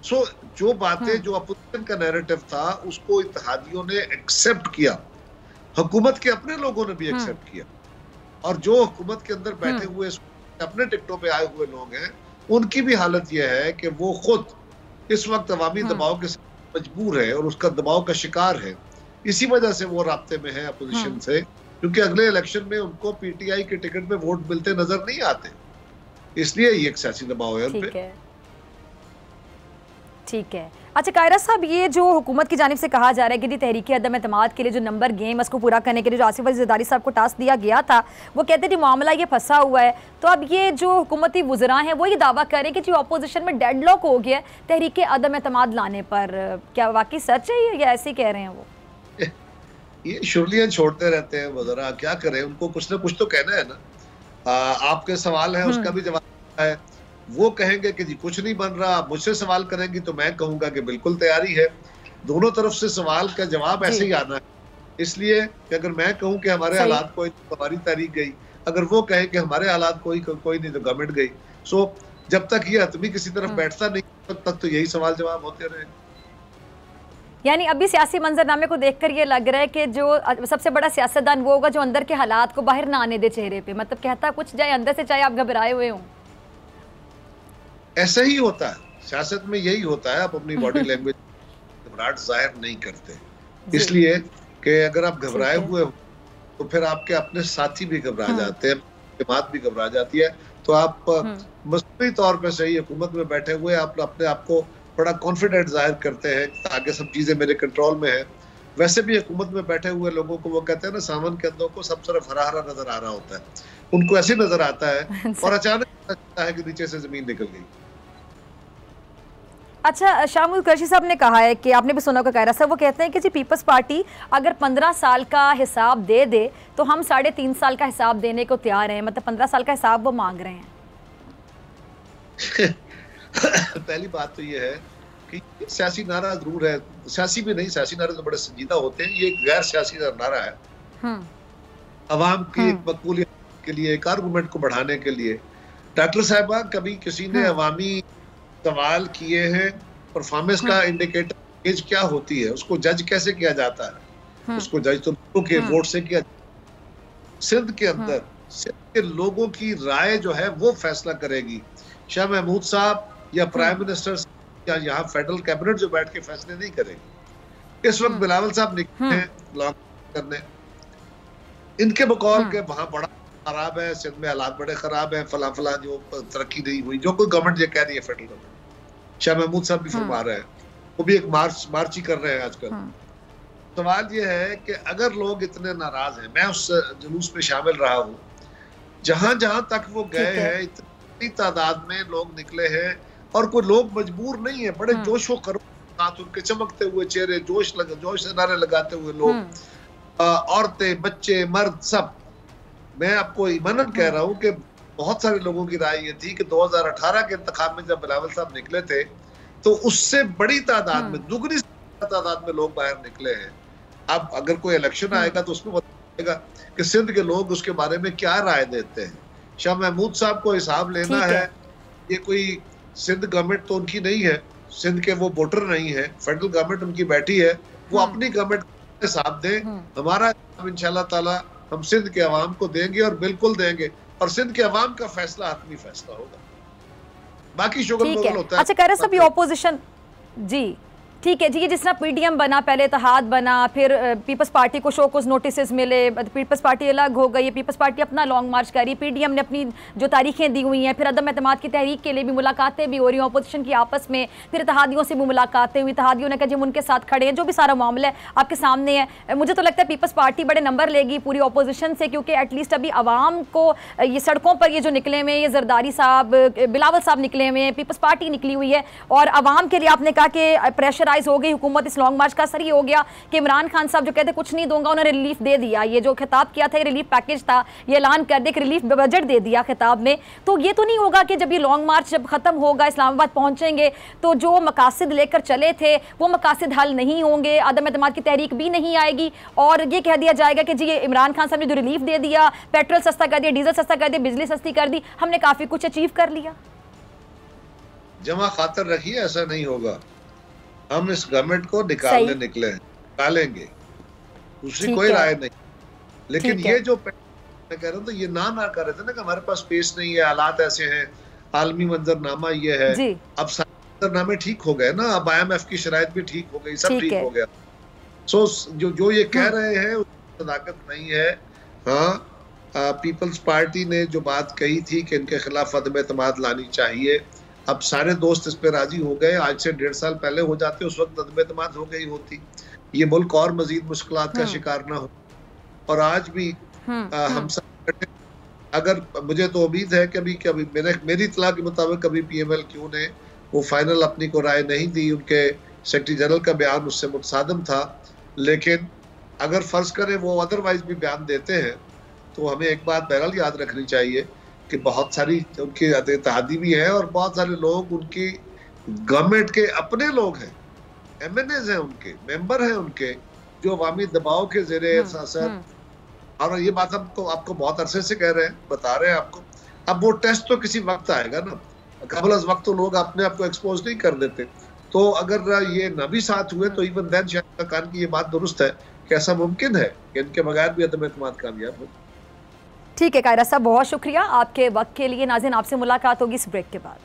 सो जो बातें, जो अपोजिशन का नैरेटिव था, उसको इत्तेहादियों ने एक्सेप्ट किया, हुकूमत के अपने लोगों ने भी एक्सेप्ट किया, और जो हुकूमत के अंदर बैठे हुए अपने टिकटों पे आए हुए लोग हैं, उनकी भी हालत यह है कि वो खुद इस वक्त अवामी दबाव के साथ मजबूर है और उसका दबाव का शिकार है। इसी वजह से वो राब्ते में है अपोजिशन से, क्योंकि अगले इलेक्शन में उनको पीटीआई के टिकट पे वोट मिलते नजर नहीं आते, इसलिए ये एक सियासी दबाव है उन पे। ठीक है। अच्छा कायरा साहब, ये जो हुकूमत की जानिब से कहा जा रहा है कि तहरीक अदम एतमाद के लिए जो नंबर गेम उसको पूरा करने के लिए जो आसिफ अली ज़रदारी साहब को टास्क दिया गया था, वो कहते थे मामला ये फंसा हुआ है, तो अब ये जो हुकूमती वुज़रा हैं वो ये दावा करें कि जो अपोजिशन में डेडलॉक हो गया तहरीक अदम एतमाद लाने पर, क्या वाकई सच है या ऐसे ही कह रहे हैं वो? ये शुरलियाँ छोड़ते रहते हैं वज़रा, क्या करें, उनको कुछ ना कुछ तो कहना है ना। आपके सवाल है उसका भी जवाब है, वो कहेंगे कि जी कुछ नहीं बन रहा, मुझसे सवाल करेंगी तो मैं कहूंगा कि बिल्कुल तैयारी है। दोनों तरफ से सवाल का जवाब ऐसे ही आना है, इसलिए कि अगर मैं कहूं कि हमारे हालात कोई, तो हमारी तारीख गई, अगर वो कहे कि हमारे हालात कोई नहीं तो गवर्नमेंट गई। सो जब तक ये आदमी किसी तरफ बैठता नहीं तब तक तो यही सवाल जवाब होते रहे। यानी अभी सियासी मंजरनामे को देखकर ये लग रहा है कि जो सबसे बड़ा सियासतदान वो होगा जो अंदर के हालात को बाहर ना आने दे चेहरे पे, मतलब कहता कुछ जाए अंदर से, चाहे आप घबराए हुए हों। ऐसा ही होता है, सियासत में यही होता है, आप अपनी बॉडी लैंग्वेज घबराहट जाहिर नहीं करते, इसलिए कि अगर आप घबराए हुए हो तो फिर आपके अपने साथी भी घबरा जाते हैं, जमात भी घबरा जाती है, तो आप मसनूई तौर पे सही हुकूमत में बैठे हुए आप अपने आप को बड़ा कॉन्फिडेंट जाहिर करते हैं ताकि सब चीजें मेरे कंट्रोल में है। वैसे भी हुकूमत में बैठे हुए लोगों को वो कहते हैं ना, सावन के अंदों को सब तरफ हरा हरा नजर आ रहा होता है, उनको ऐसे नजर आता है और अचानक लगता है कि नीचे से जमीन निकल गई। अच्छा, शामुल कुरैशी साहब ने कहा है कि आपने भी सुना होगा कायरा साहब, वो कहते हैं कि जी पीपल्स पार्टी अगर 15 साल का हिसाब दे दे तो हम 3.5 साल का हिसाब देने को तैयार हैं, मतलब 15 साल का हिसाब वो मांग रहे हैं। पहली बात तो ये है कि सियासी नारा जरूर है, सियासी भी नहीं, सियासी नारे तो बड़े संजीदा होते हैं, ये एक गैर सियासी नारा है अवाम की एक मकबूलियत के लिए, एक आर्गुमेंट को बढ़ाने के लिए। डॉक्टर साहिबा, कभी किसी ने अवामी सवाल किए हैं परफॉर्मेंस का इंडिकेटर एज क्या होती है, उसको जज कैसे किया जाता है, उसको जज तो लोगों के वोट से किया। सिंध के अंदर सिंध के लोगों की राय जो है वो फैसला करेगी, शाह महमूद साहब या प्राइम मिनिस्टर या यहाँ फेडरल कैबिनेट जो बैठ के फैसले नहीं करेगी। इस वक्त बिलावल साहब निकले हैं लॉन्ग करने, इनके बकौल के वहां बड़ा खराब है, सिंध में हालात बड़े खराब है, फला फला जो तरक्की नहीं हुई, जो कोई गवर्नमेंट ये कह रही है फेडरल गवर्नमेंट, शाह महमूद साहब भी फरमा रहे हैं, वो भी एक मार्च ही कर रहे हैं आजकल। सवाल ये है कि अगर लोग इतने नाराज हैं, मैं उस जुलूस में शामिल रहा हूँ, जहां जहां तक वो गए हैं इतनी तादाद में लोग निकले हैं और कोई लोग मजबूर नहीं है, बड़े जोशो खरोश, उनके चमकते हुए चेहरे, जोश से नारे लगाते हुए लोग, औरतें, बच्चे, मर्द, सब। मैं आपको ईमानन कह रहा हूं कि बहुत सारे लोगों की राय ये थी कि 2018 के इंतखाब में जब बिलावल साहब निकले थे तो उससे बड़ी तादाद में, दुगनी तादाद में लोग बाहर निकले हैं। अब अगर कोई इलेक्शन आएगा तो उसमें बताएगा कि सिंध के लोग उसके बारे में क्या राय देते हैं। शाह महमूद साहब को हिसाब लेना है, ये कोई सिंध गवर्नमेंट तो उनकी नहीं है, सिंध के वो वोटर नहीं है, फेडरल गवर्नमेंट उनकी बैठी है, वो अपनी गवर्नमेंट का हिसाब दे। हमारा इंशाल्लाह ताला हम सिंध के अवाम को देंगे और बिल्कुल देंगे, और सिंध के अवाम का फैसला हतमी फैसला होगा, बाकी शुगर होता है। अच्छा कह रहे सब ये ऑपोजिशन, जी ठीक है जी, ये जिस तरह पीडीएम बना, पहले इत्तेहाद बना, फिर पीपल्स पार्टी को शोकॉज नोटिस मिले, पीपल्स पार्टी अलग हो गई, पीपल्स पार्टी अपना लॉन्ग मार्च कर रही, पीडीएम ने अपनी जो तारीखें दी हुई हैं, फिर अदम एतमाद की तहरीक के लिए भी मुलाकातें भी हो रही हैं अपोजिशन की आपस में, फिर इत्तेहादियों से भी मुलाकातें हुई, इत्तेहादियों ने कहा जब उनके साथ खड़े हैं, जो भी सारा मामला है आपके सामने है। मुझे तो लगता है पीपल्स पार्टी बड़े नंबर लेगी पूरी अपोजिशन से, क्योंकि एटलीस्ट अभी आवाम को ये सड़कों पर ये जो निकले हुए, ये जरदारी साहब, बिलावल साहब निकले हुए हैं, पीपल्स पार्टी निकली हुई है, और आवाम के लिए आपने कहा कि प्रेशर प्रेशराइज हो गई हुकूमत इस लॉन्ग मार्च का असर ये हो गया कि इमरान खान साहब जो कहते कुछ नहीं दूंगा, उन्होंने रिलीफ दे दिया। ये जो खिताब किया था, ये रिलीफ पैकेज था, ये ऐलान कर दे कि रिलीफ बजट दे दिया खिताब में। तो ये तो नहीं होगा कि जब ये लॉन्ग मार्च जब खत्म होगा, इस्लामाबाद पहुंचेंगे, तो जो मकासद लेकर चले थे वो मकासद हल नहीं होंगे, अदम एतमाद की तहरीक भी नहीं आएगी, और ये कह दिया जाएगा कि जी ये इमरान खान साहब ने जो रिलीफ दे दिया, पेट्रोल सस्ता कर दिया, डीजल सस्ता कर दिया, बिजली सस्ती कर दी, हमने काफी कुछ अचीव कर लिया। जमा खातर रखिए, ऐसा नहीं होगा। हम इस गवर्नमेंट को निकालने निकले हैं, निकालेंगे, दूसरी कोई राय नहीं। लेकिन ये जो मैं कह रहा हूँ, तो ये ना कर रहे थे ना कि हमारे पास स्पेस नहीं है, हालात ऐसे हैं, आलमी मंजरनामा ये है। अब मंजरनामे ठीक हो गए ना, अब IMF की शराइत भी ठीक हो गई, सब ठीक हो गया। सो जो ये कह रहे हैं उसकी सदाकत नहीं है। हाँ, पीपल्स पार्टी ने जो बात कही थी कि इनके खिलाफ अदम एतमाद लानी चाहिए, अब सारे दोस्त इस पे राजी हो गए। आज से 1.5 साल पहले हो जाते, उस वक्त अदम एतमाद हो गई होती, ये मुल्क और मजीद मुश्किलात का शिकार ना हो। और आज भी हम सब, अगर मुझे तो उम्मीद है कि कभी मेरी इत्तला के मुताबिक कभी PMLQ ने वो फाइनल अपनी को राय नहीं दी, उनके सेक्रेटरी जनरल का बयान उससे मुतसादम था। लेकिन अगर फर्ज करें वो अदरवाइज भी बयान देते हैं, तो हमें एक बात बहरहाल याद रखनी चाहिए कि बहुत सारी उनकी इत्तेहादी भी है, और बहुत सारे लोग उनकी गवर्नमेंट के अपने लोग हैं, MNAs हैं, उनके मेंबर हैं, उनके जो अवामी दबाव के ज़ेरे असर। और ये बात हम तो आपको बहुत अरसे से कह रहे हैं, बता रहे हैं आपको। अब वो टेस्ट तो किसी वक्त आएगा ना, कबल अज वक्त तो लोग अपने आप को एक्सपोज नहीं कर देते। तो अगर ये न भी साथ हुए तो इवन देन शायद खान की ये बात दुरुस्त है कि ऐसा मुमकिन है कि इनके बगैर भी अदम एतमाद कामयाब हो। ठीक है कायरा साहब, बहुत शुक्रिया आपके वक्त के लिए। नाज़रीन, आपसे मुलाकात होगी इस ब्रेक के बाद।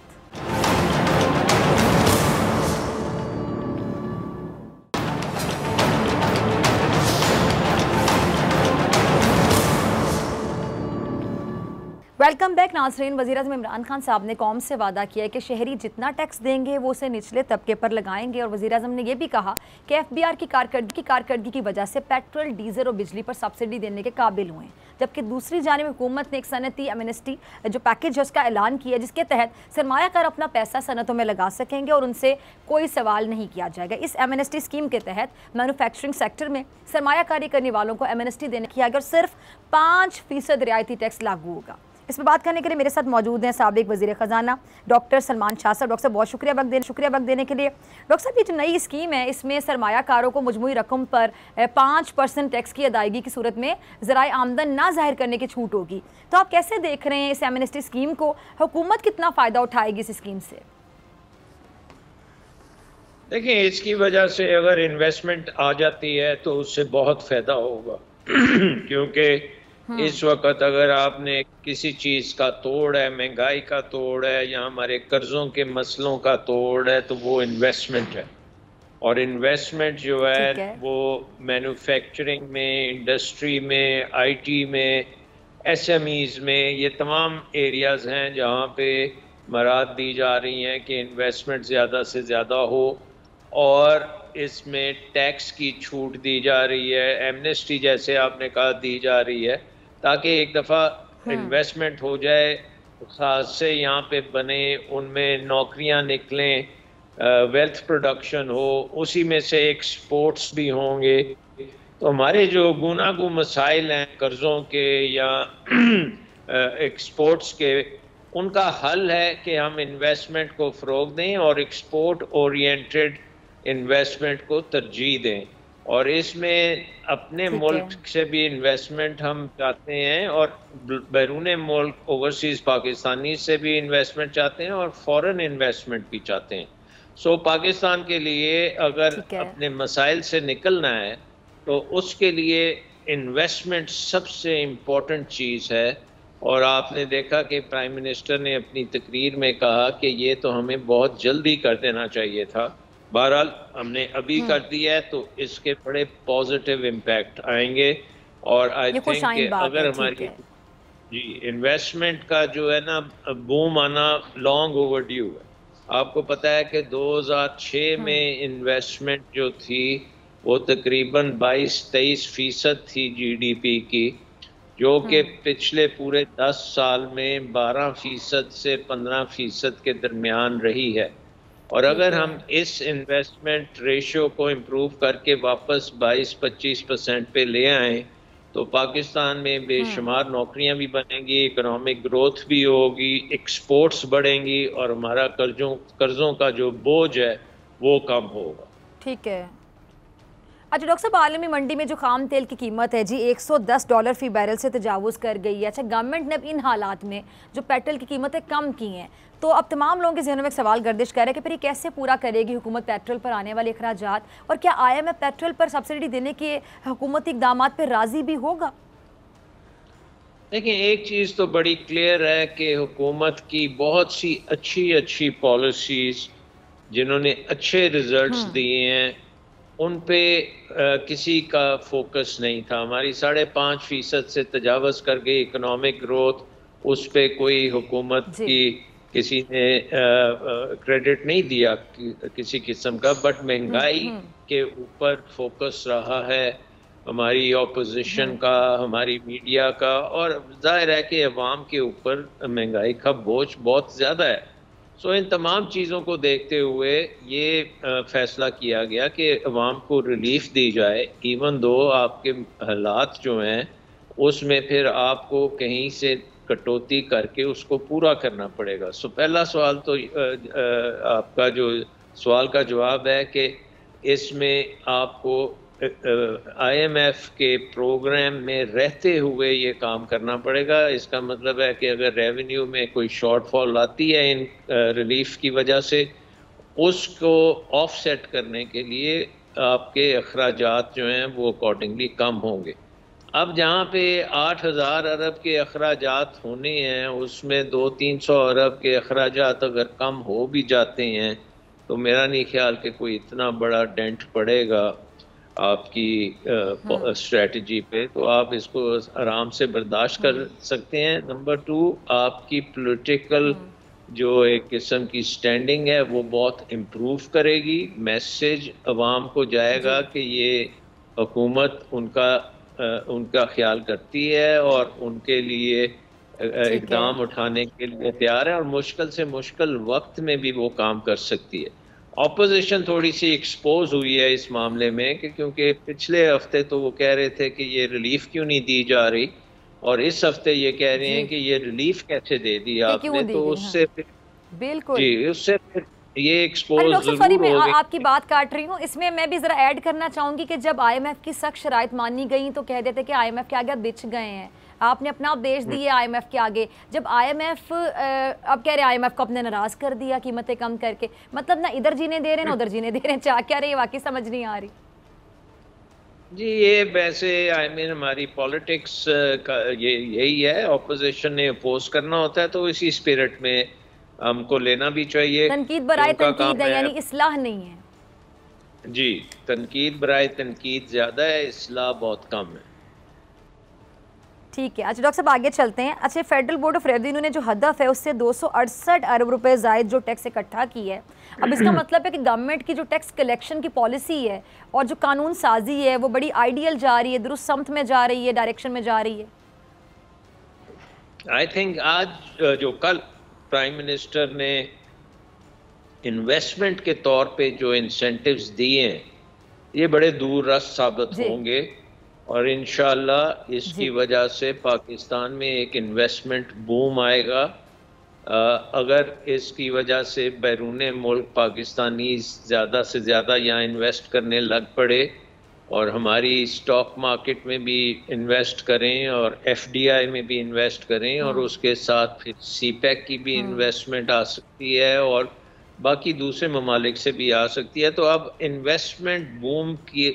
वेलकम बैक नाज़रीन। वज़ीर-ए-आज़म इमरान खान साहब ने कौम से वादा किया है कि शहरी जितना टैक्स देंगे वो उसे निचले तबके पर लगाएंगे, और वज़ीर-ए-आज़म ने यह भी कहा कि FBR की कारकर्दगी की वजह से पेट्रोल, डीजल और बिजली पर सब्सिडी देने के काबिल हुए हैं। जबकि दूसरी जानिब हुकूमत ने एक सनती एमनेस्टी जो पैकेज है उसका ऐलान किया, जिसके तहत सरमायाकार अपना पैसा सनतों में लगा सकेंगे और उनसे कोई सवाल नहीं किया जाएगा। इस एमनेस्टी स्कीम के तहत मैन्युफैक्चरिंग सेक्टर में सरमायाकारी करने वालों को एमनेस्टी देने की और सिर्फ 5% रियायती टैक्स लागू होगा। इस पर बात करने के लिए मेरे साथ मौजूद हैं साबिक वज़ीर ख़जाना डॉक्टर सलमान शाह साहब। डॉक्टर साहब, बहुत शुक्रिया वक्त देने के लिए। डॉक्टर साहब, ये जो नई स्कीम है इसमें सरमायाकारों को मजमूई रकम पर 5% टैक्स की अदायगी की सूरत में ज़राए आमदन ना जाहिर करने की छूट होगी, तो आप कैसे देख रहे हैं इस एमनेस्टी स्कीम को? हुकूमत कितना फ़ायदा उठाएगी इस स्कीम से? देखिए, इसकी वजह से अगर इन्वेस्टमेंट आ जाती है तो उससे बहुत फ़ायदा होगा क्योंकि इस वक्त अगर आपने किसी चीज़ का तोड़ है, महंगाई का तोड़ है या हमारे कर्ज़ों के मसलों का तोड़ है, तो वो इन्वेस्टमेंट है। और इन्वेस्टमेंट जो है वो मैन्युफैक्चरिंग में, इंडस्ट्री में, IT में, SMEs में, ये तमाम एरियाज़ हैं जहाँ पे मराद दी जा रही हैं कि इन्वेस्टमेंट ज़्यादा से ज़्यादा हो, और इसमें टैक्स की छूट दी जा रही है, एमनेस्टी जैसे आपने कहा दी जा रही है, ताकि एक दफ़ा इन्वेस्टमेंट हो जाए, खास से यहाँ पे बने, उनमें नौकरियाँ निकलें, वेल्थ प्रोडक्शन हो, उसी में से एक्सपोर्ट्स भी होंगे। तो हमारे जो गुनागू मसाइल हैं कर्ज़ों के या एक्सपोर्ट्स के, उनका हल है कि हम इन्वेस्टमेंट को फ़रोग दें और एक्सपोर्ट ओरिएंटेड इन्वेस्टमेंट को तरजीह दें। और इसमें अपने मुल्क से भी इन्वेस्टमेंट हम चाहते हैं और बैरून मुल्क ओवरसीज़ पाकिस्तानी से भी इन्वेस्टमेंट चाहते हैं और फॉरेन इन्वेस्टमेंट भी चाहते हैं। सो पाकिस्तान के लिए अगर अपने मसाइल से निकलना है तो उसके लिए इन्वेस्टमेंट सबसे इम्पोर्टेंट चीज़ है। और आपने देखा कि प्राइम मिनिस्टर ने अपनी तकरीर में कहा कि ये तो हमें बहुत जल्दी कर देना चाहिए था। बहरहाल हमने अभी कर दिया है, तो इसके बड़े पॉजिटिव इम्पैक्ट आएंगे। और आई थिंक कि अगर हमारी इन्वेस्टमेंट का जो है ना बूम आना लॉन्ग ओवरड्यू है। आपको पता है कि 2006 में इन्वेस्टमेंट जो थी वो तकरीबन 22-23% थी GDP की, जो कि पिछले पूरे 10 साल में 12% से 15% के दरमियान रही है। और अगर हम इस इन्वेस्टमेंट रेशियो को इम्प्रूव करके वापस 22-25% पे ले आए तो पाकिस्तान में बेशुमार नौकरियां भी बनेंगी, इकोनॉमिक ग्रोथ भी होगी, एक्सपोर्ट्स बढ़ेंगी और हमारा कर्जों का जो बोझ है वो कम होगा। ठीक है। अच्छा डॉक्टर साहब, आलमी मंडी में जो खाम तेल की कीमत है जी $110 फी बैरल से तजावुज़ कर गई है। अच्छा, गवर्नमेंट ने अब इन हालात में जो पेट्रोल की कीमतें कम की हैं, तो अब तमाम लोगों के ज़हनों में एक सवाल गर्दिश कर रहे हैं कि फिर ये कैसे पूरा करेगी हुकूमत पेट्रोल पर आने वाले अखराजात, और क्या IMF पेट्रोल पर सब्सिडी देने के हुकूमती इक़दाम पर राज़ी भी होगा? देखिए, एक चीज़ तो बड़ी क्लियर है कि हुकूमत की बहुत सी अच्छी पॉलिसीज़ जिन्होंने अच्छे रिजल्ट्स दिए हैं उन पे किसी का फोकस नहीं था। हमारी 5.5% से तजावज़ कर गई इकोनॉमिक ग्रोथ, उस पे कोई हुकूमत की किसी ने क्रेडिट नहीं दिया किसी किस्म का, बट महंगाई के ऊपर फोकस रहा है हमारी ऑपोजिशन का, हमारी मीडिया का, और जाहिर है कि अवाम के ऊपर महंगाई का बोझ बहुत ज़्यादा है। सो इन तमाम चीज़ों को देखते हुए ये फैसला किया गया कि अवाम को रिलीफ दी जाए, इवन दो आपके हालात जो हैं उसमें फिर आपको कहीं से कटौती करके उसको पूरा करना पड़ेगा। सो पहला सवाल तो आपका जो सवाल का जवाब है कि इसमें आपको IMF के प्रोग्राम में रहते हुए ये काम करना पड़ेगा। इसका मतलब है कि अगर रेवेन्यू में कोई शॉर्टफॉल आती है इन रिलीफ की वजह से, उसको ऑफसेट करने के लिए आपके अखराजात जो हैं वो अकॉर्डिंगली कम होंगे। अब जहाँ पे 8,000 अरब के अखराजात होने हैं उसमें 200-300 अरब के अखराजात अगर कम हो भी जाते हैं तो मेरा नहीं ख्याल कि कोई इतना बड़ा डेंट पड़ेगा आपकी स्ट्रेटजी पे, तो आप इसको आराम से बर्दाश्त कर सकते हैं। नंबर 2, आपकी पॉलिटिकल जो एक किस्म की स्टैंडिंग है वो बहुत इम्प्रूव करेगी। मैसेज अवाम को जाएगा कि ये हुकूमत उनका ख्याल करती है और उनके लिए इकदाम उठाने के लिए तैयार है और मुश्किल से मुश्किल वक्त में भी वो काम कर सकती है। ऑपोजिशन थोड़ी सी एक्सपोज हुई है इस मामले में कि क्योंकि पिछले हफ्ते तो वो कह रहे थे कि ये रिलीफ क्यों नहीं दी जा रही, और इस हफ्ते ये कह रहे हैं कि ये रिलीफ कैसे दे दी आपने, तो उससे फिर बिल्कुल जी उससे फिर ये एक्सपोज सॉरी मैं आपकी बात काट रही हूँ, इसमें मैं भी जरा ऐड करना चाहूंगी कि जब IMF की सख्त शराइत मानी गई तो कह देते कि IMF के आगे बिछ गए हैं, आपने अपना उपदेश दिए IMF के आगे। जब IMF अब कह रहे IMF को अपने नाराज कर दिया कीमतें कम करके, मतलब ना इधर जीने दे रहे हैं ना उधर जीने दे रहे हैं, चाह क्या रहे वाकई समझ नहीं आ रही। जी ये वैसे हमारी पॉलिटिक्स का यही है, ऑपोजिशन ने अपोज करना होता है तो इसी स्पिरिट में हमको लेना भी चाहिए। तनकीद बराए तनकीद है, यानी इस्लाह नहीं है। जी, तनकीद बराए तनकीद ज्यादा है, इस्लाह बहुत कम है। ठीक है। अच्छा डॉक्टर साहब आगे चलते हैं। अच्छा, फेडरल बोर्ड ऑफ रेवेन्यू ने जो हदफ है उससे 268 अरब रुपए जायद जो टैक्स इकट्ठा की है, अब इसका मतलब है कि गवर्नमेंट की जो टैक्स कलेक्शन की पॉलिसी है और जो कानून साजी है वो बड़ी आइडियल जा रही है, दुरुस्त समत में जा रही है, डायरेक्शन में जा रही है। आई थिंक आज जो कल प्राइम मिनिस्टर ने इन्वेस्टमेंट के तौर पे जो इंसेंटिव्स दिए हैं ये बड़े दूर रस साबित होंगे और इंशाल्लाह इसकी वजह से पाकिस्तान में एक इन्वेस्टमेंट बूम आएगा। अगर इसकी वजह से बैरून मुल्क पाकिस्तानी ज़्यादा से ज़्यादा यहाँ इन्वेस्ट करने लग पड़े और हमारी स्टॉक मार्केट में भी इन्वेस्ट करें और FDI में भी इन्वेस्ट करें और उसके साथ फिर CPEC की भी इन्वेस्टमेंट आ सकती है और बाकी दूसरे ममालिक से भी आ सकती है। तो अब इन्वेस्टमेंट बूम की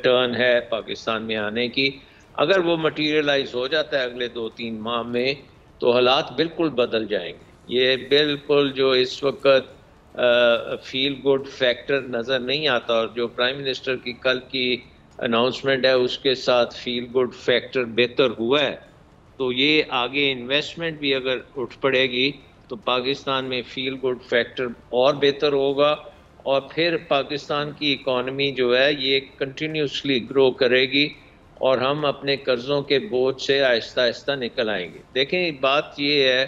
टर्न है पाकिस्तान में आने की। अगर वो मटीरियलाइज हो जाता है अगले 2-3 माह में तो हालात बिल्कुल बदल जाएंगे। ये बिल्कुल जो इस वक्त फील गुड फैक्टर नज़र नहीं आता और जो प्राइम मिनिस्टर की कल की अनाउंसमेंट है उसके साथ फील गुड फैक्टर बेहतर हुआ है, तो ये आगे इन्वेस्टमेंट भी अगर उठ पड़ेगी तो पाकिस्तान में फील गुड फैक्टर और बेहतर होगा और फिर पाकिस्तान की इकॉनमी जो है ये कंटिन्यूसली ग्रो करेगी और हम अपने कर्ज़ों के बोझ से आहिस्ता आहिस्ता निकल आएंगे। देखें बात ये है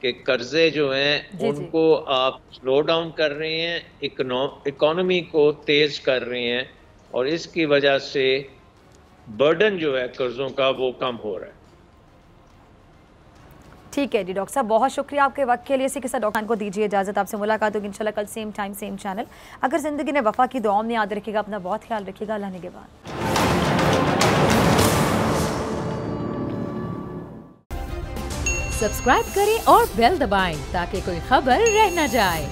कि कर्जे जो हैं उनको आप स्लो डाउन कर रहे हैं, इकोनॉमी को तेज कर रहे हैं, और इसकी वजह से बर्डन जो है कर्जों का वो कम हो रहा है। ठीक है जी डॉक्टर साहब, बहुत शुक्रिया आपके वक्त के लिए। इसी के साथ डॉक्टर को दीजिए इजाजत, आपसे मुलाकात होगी इंशाल्लाह कल सेम टाइम सेम चैनल। अगर जिंदगी ने वफा की दुआओं में याद रखिएगा, अपना बहुत ख्याल रखिएगा। अल्लाह निगहबान। सब्सक्राइब करें और बेल दबाएं ताकि कोई खबर रह न जाए।